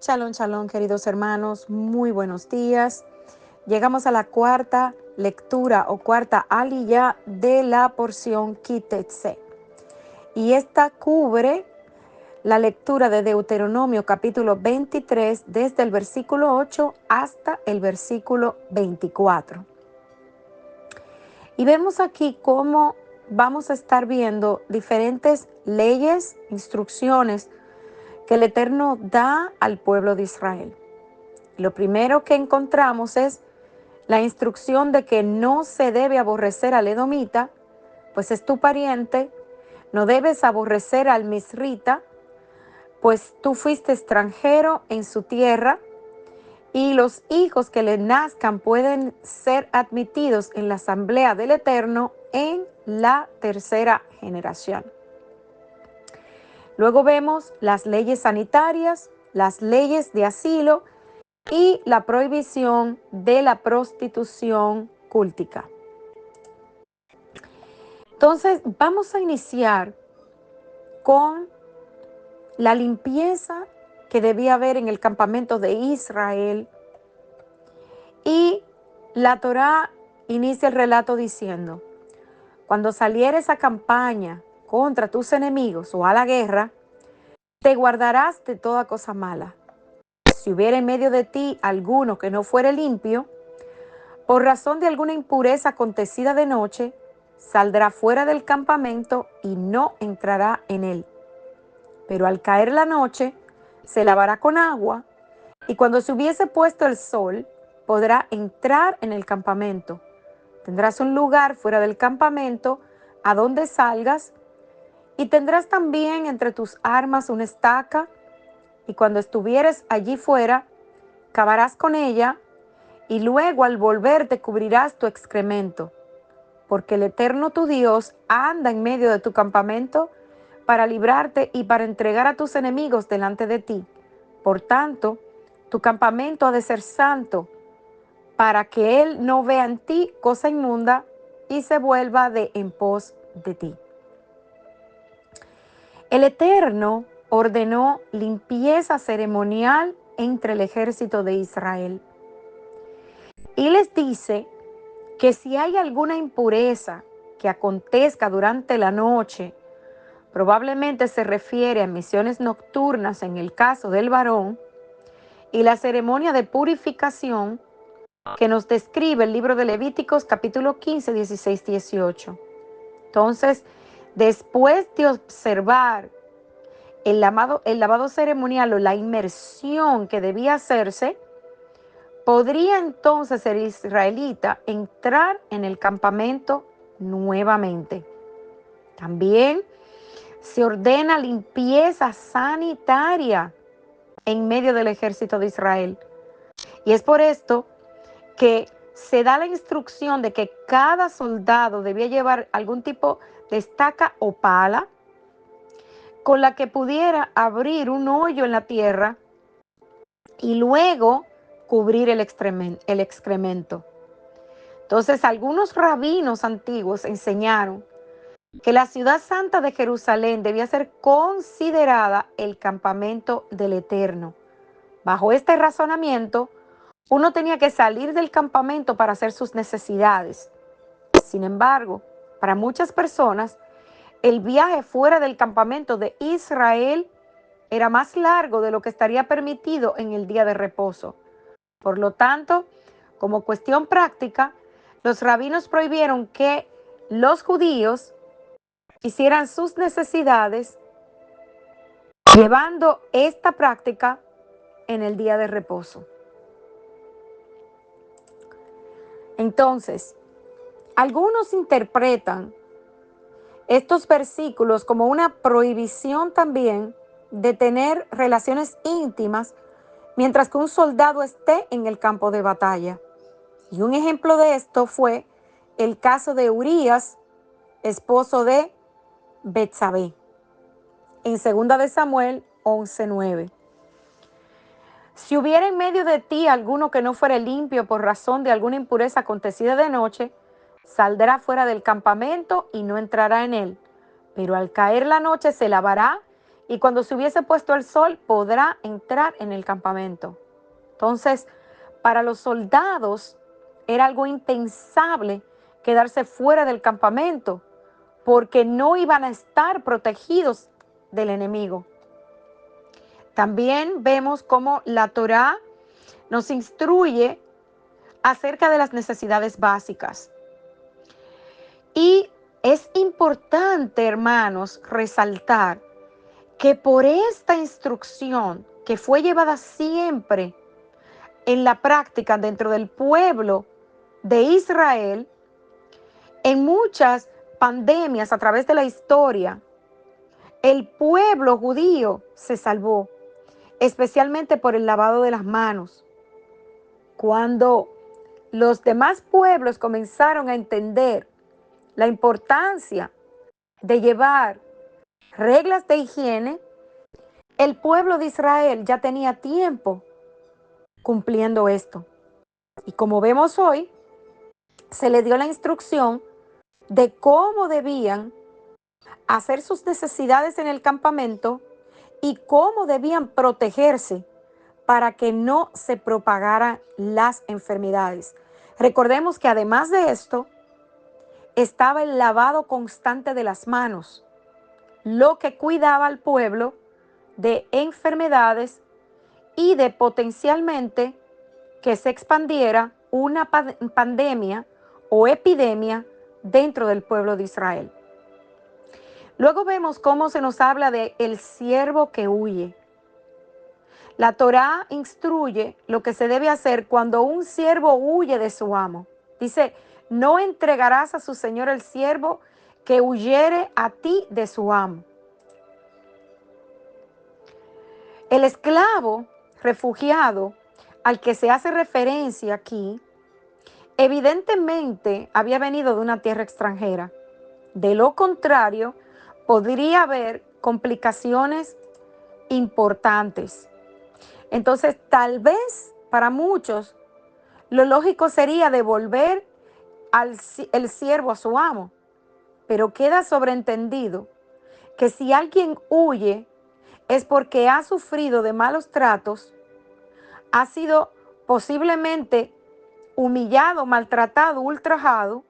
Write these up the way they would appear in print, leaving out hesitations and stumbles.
Shalom, shalom, queridos hermanos, muy buenos días. Llegamos a la cuarta lectura o cuarta aliyá de la porción Kitetse. Y esta cubre la lectura de Deuteronomio capítulo 23 desde el versículo 8 hasta el versículo 24. Y vemos aquí cómo vamos a estar viendo diferentes leyes, instrucciones que el Eterno da al pueblo de Israel. Lo primero que encontramos es la instrucción de que no se debe aborrecer al edomita, pues es tu pariente. No debes aborrecer al misrita, pues tú fuiste extranjero en su tierra, y los hijos que le nazcan pueden ser admitidos en la asamblea del Eterno en la tercera generación. Luego vemos las leyes sanitarias, las leyes de asilo y la prohibición de la prostitución cúltica. Entonces, vamos a iniciar con la limpieza que debía haber en el campamento de Israel. Y la Torá inicia el relato diciendo: cuando salieres a campaña contra tus enemigos o a la guerra, te guardarás de toda cosa mala. Si hubiera en medio de ti alguno que no fuere limpio, por razón de alguna impureza acontecida de noche, saldrá fuera del campamento y no entrará en él. Pero al caer la noche, se lavará con agua, y cuando se hubiese puesto el sol, podrá entrar en el campamento. Tendrás un lugar fuera del campamento a donde salgas, y tendrás también entre tus armas una estaca, y cuando estuvieres allí fuera, cavarás con ella, y luego al volver te cubrirás tu excremento, porque el Eterno tu Dios anda en medio de tu campamento para librarte y para entregar a tus enemigos delante de ti. Por tanto, tu campamento ha de ser santo, para que Él no vea en ti cosa inmunda y se vuelva de en pos de ti. El Eterno ordenó limpieza ceremonial entre el ejército de Israel. Y les dice que si hay alguna impureza que acontezca durante la noche, probablemente se refiere a misiones nocturnas en el caso del varón, y la ceremonia de purificación que nos describe el libro de Levíticos capítulo 15, 16, 18. Entonces, después de observar el lavado ceremonial o la inmersión que debía hacerse, podría entonces el israelita entrar en el campamento nuevamente. También se ordena limpieza sanitaria en medio del ejército de Israel. Y es por esto que se da la instrucción de que cada soldado debía llevar algún tipo de estaca o pala con la que pudiera abrir un hoyo en la tierra y luego cubrir el excremento. Entonces, algunos rabinos antiguos enseñaron que la ciudad santa de Jerusalén debía ser considerada el campamento del Eterno. Bajo este razonamiento, uno tenía que salir del campamento para hacer sus necesidades. Sin embargo, para muchas personas, el viaje fuera del campamento de Israel era más largo de lo que estaría permitido en el día de reposo. Por lo tanto, como cuestión práctica, los rabinos prohibieron que los judíos hicieran sus necesidades llevando esta práctica en el día de reposo. Entonces, algunos interpretan estos versículos como una prohibición también de tener relaciones íntimas mientras que un soldado esté en el campo de batalla. Y un ejemplo de esto fue el caso de Urías, esposo de Betsabé, en 2 de Samuel 11:9. Si hubiera en medio de ti alguno que no fuere limpio por razón de alguna impureza acontecida de noche, saldrá fuera del campamento y no entrará en él. Pero al caer la noche se lavará, y cuando se hubiese puesto el sol podrá entrar en el campamento. Entonces, para los soldados era algo impensable quedarse fuera del campamento porque no iban a estar protegidos del enemigo. También vemos cómo la Torá nos instruye acerca de las necesidades básicas. Y es importante, hermanos, resaltar que por esta instrucción que fue llevada siempre en la práctica dentro del pueblo de Israel, en muchas pandemias a través de la historia, el pueblo judío se salvó, especialmente por el lavado de las manos. Cuando los demás pueblos comenzaron a entender la importancia de llevar reglas de higiene, el pueblo de Israel ya tenía tiempo cumpliendo esto. Y como vemos hoy, se le dio la instrucción de cómo debían hacer sus necesidades en el campamento y cómo debían protegerse para que no se propagaran las enfermedades. Recordemos que además de esto, estaba el lavado constante de las manos, lo que cuidaba al pueblo de enfermedades y de potencialmente que se expandiera una pandemia o epidemia dentro del pueblo de Israel. Luego vemos cómo se nos habla de el siervo que huye. La Torá instruye lo que se debe hacer cuando un siervo huye de su amo. Dice, no entregarás a su señor el siervo que huyere a ti de su amo. El esclavo refugiado al que se hace referencia aquí, evidentemente había venido de una tierra extranjera. De lo contrario, podría haber complicaciones importantes. Entonces, tal vez para muchos, lo lógico sería devolver el siervo a su amo. Pero queda sobreentendido que si alguien huye es porque ha sufrido de malos tratos, ha sido posiblemente humillado, maltratado, ultrajado,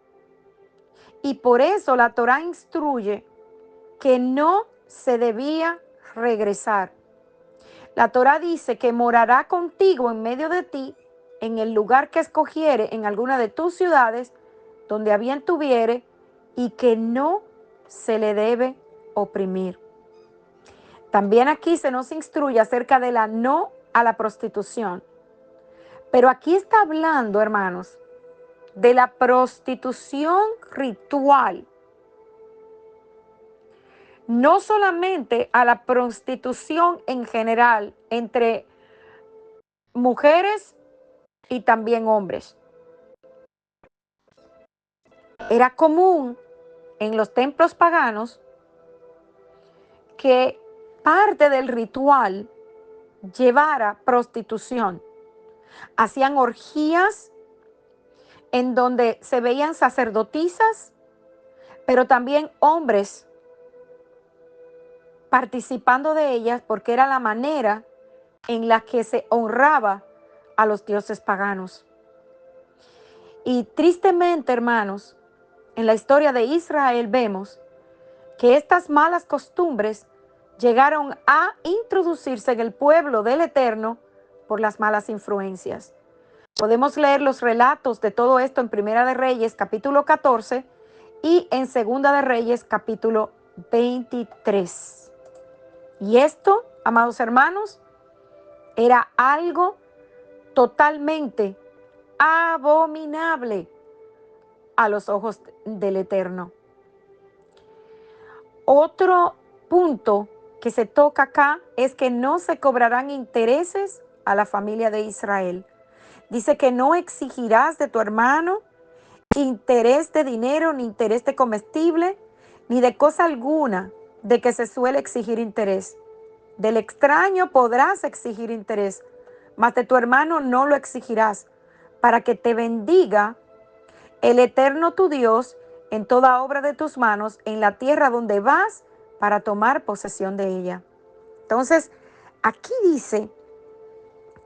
y por eso la Torá instruye que no se debía regresar. La Torá dice que morará contigo en medio de ti, en el lugar que escogiere, en alguna de tus ciudades, donde a bien tuviere, y que no se le debe oprimir. También aquí se nos instruye acerca de la no a la prostitución. Pero aquí está hablando, hermanos, de la prostitución ritual. No solamente a la prostitución en general entre mujeres y también hombres. Era común en los templos paganos que parte del ritual llevara prostitución. Hacían orgías en donde se veían sacerdotisas, pero también hombres participando de ellas porque era la manera en la que se honraba a los dioses paganos. Y tristemente, hermanos, en la historia de Israel vemos que estas malas costumbres llegaron a introducirse en el pueblo del Eterno por las malas influencias. Podemos leer los relatos de todo esto en Primera de Reyes, capítulo 14, y en Segunda de Reyes, capítulo 23. Y esto, amados hermanos, era algo totalmente abominable a los ojos del Eterno. Otro punto que se toca acá es que no se cobrarán intereses a la familia de Israel. Dice que no exigirás de tu hermano interés de dinero, ni interés de comestible, ni de cosa alguna de que se suele exigir interés. Del extraño podrás exigir interés, mas de tu hermano no lo exigirás, para que te bendiga el Eterno tu Dios en toda obra de tus manos, en la tierra donde vas para tomar posesión de ella. Entonces, aquí dice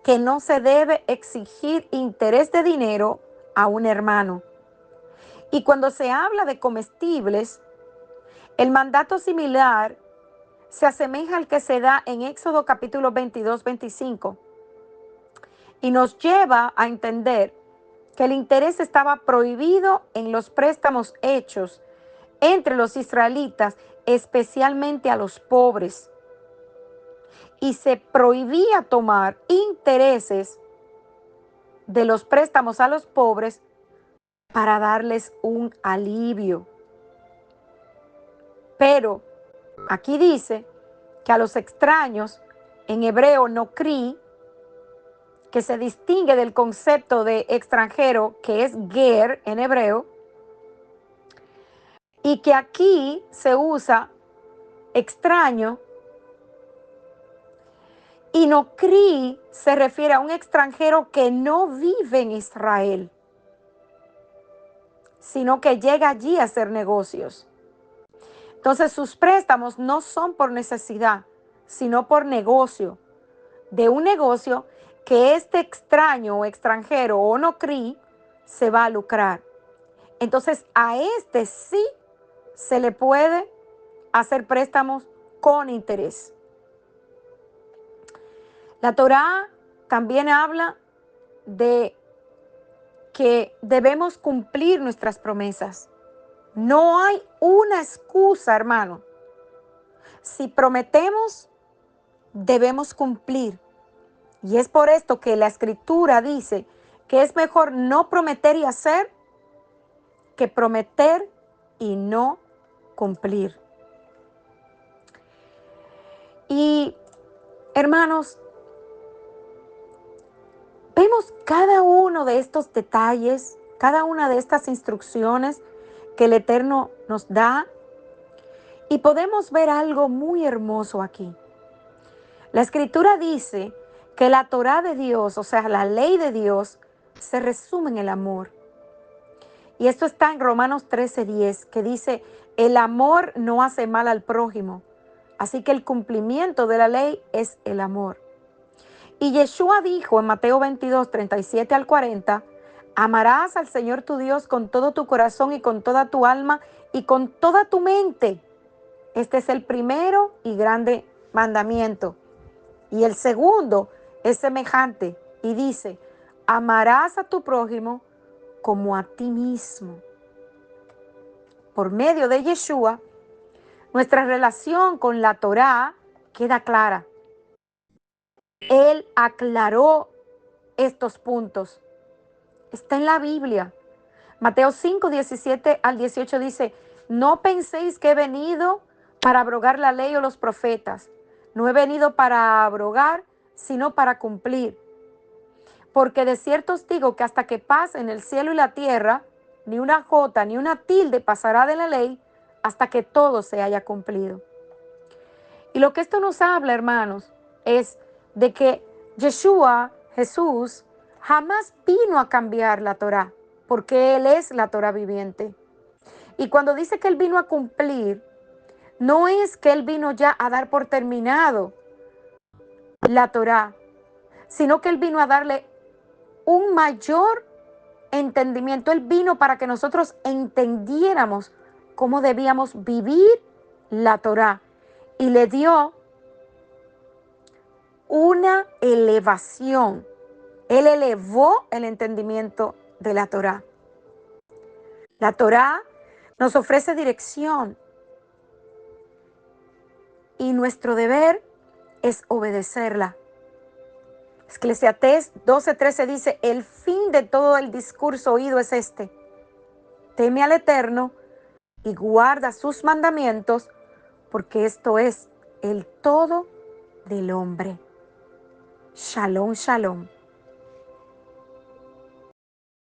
que no se debe exigir interés de dinero a un hermano. Y cuando se habla de comestibles, el mandato similar se asemeja al que se da en Éxodo capítulo 22-25 y nos lleva a entender que el interés estaba prohibido en los préstamos hechos entre los israelitas, especialmente a los pobres. Y se prohibía tomar intereses de los préstamos a los pobres para darles un alivio. Pero aquí dice que a los extraños, en hebreo nokri, que se distingue del concepto de extranjero, que es ger en hebreo, y que aquí se usa extraño, y nokri se refiere a un extranjero que no vive en Israel, sino que llega allí a hacer negocios. Entonces sus préstamos no son por necesidad, sino por negocio. De un negocio que este extraño o extranjero o nokri se va a lucrar. Entonces a este sí se le puede hacer préstamos con interés. La Torá también habla de que debemos cumplir nuestras promesas. No hay una excusa, hermano. Si prometemos, debemos cumplir. Y es por esto que la Escritura dice que es mejor no prometer y hacer que prometer y no cumplir. Y, hermanos, vemos cada uno de estos detalles, cada una de estas instrucciones que el Eterno nos da, y podemos ver algo muy hermoso aquí. La Escritura dice que la Torá de Dios, o sea, la ley de Dios, se resume en el amor. Y esto está en Romanos 13:10, que dice, el amor no hace mal al prójimo. Así que el cumplimiento de la ley es el amor. Y Yeshua dijo en Mateo 22:37-40, amarás al Señor tu Dios con todo tu corazón y con toda tu alma y con toda tu mente. Este es el primero y grande mandamiento. Y el segundo es semejante y dice, amarás a tu prójimo como a ti mismo. Por medio de Yeshua, nuestra relación con la Torá queda clara. Él aclaró estos puntos. Está en la Biblia. Mateo 5:17-18 dice, no penséis que he venido para abrogar la ley o los profetas. No he venido para abrogar, sino para cumplir. Porque de cierto os digo que hasta que pasen el cielo y la tierra, ni una jota ni una tilde pasará de la ley hasta que todo se haya cumplido. Y lo que esto nos habla, hermanos, es de que Yeshua, Jesús, jamás vino a cambiar la Torá, porque Él es la Torá viviente. Y cuando dice que Él vino a cumplir, no es que Él vino ya a dar por terminado la Torá, sino que Él vino a darle un mayor entendimiento. Él vino para que nosotros entendiéramos cómo debíamos vivir la Torá. Y le dio una elevación. Él elevó el entendimiento de la Torá. La Torá nos ofrece dirección y nuestro deber es obedecerla. Eclesiastés 12:13 dice, el fin de todo el discurso oído es este. Teme al Eterno y guarda sus mandamientos, porque esto es el todo del hombre. Shalom, shalom.